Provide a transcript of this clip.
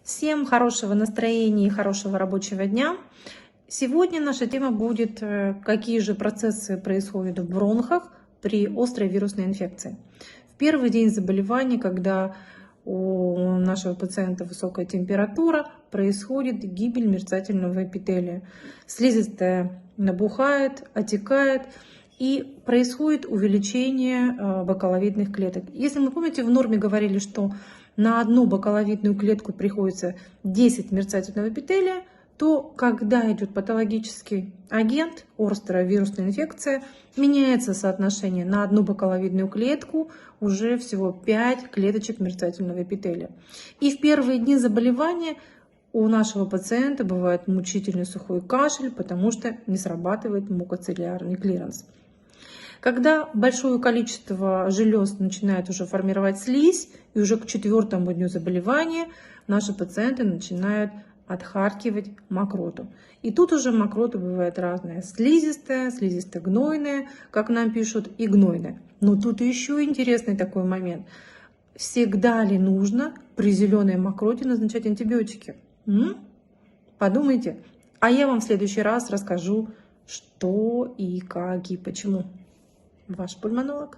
Всем хорошего настроения и хорошего рабочего дня. Сегодня наша тема будет, какие же процессы происходят в бронхах при острой вирусной инфекции. В первый день заболевания, когда у нашего пациента высокая температура, происходит гибель мерцательного эпителия. Слизистая набухает, отекает, и происходит увеличение бакаловидных клеток. Если мы помните, в норме говорили, что на одну бакаловидную клетку приходится 10 мерцательного эпителия, то когда идет патологический агент, острая вирусная инфекция, меняется соотношение: на одну бакаловидную клетку уже всего 5 клеточек мерцательного эпителия. И в первые дни заболевания у нашего пациента бывает мучительный сухой кашель, потому что не срабатывает мукоцилиарный клиренс. Когда большое количество желез начинает уже формировать слизь, и уже к 4-му дню заболевания наши пациенты начинают отхаркивать мокроту. И тут уже мокрота бывает разная: слизистая, слизисто-гнойная, как нам пишут, и гнойная. Но тут еще интересный такой момент. Всегда ли нужно при зеленой мокроте назначать антибиотики? Подумайте. А я вам в следующий раз расскажу, что и как и почему. Ваш пульмонолог.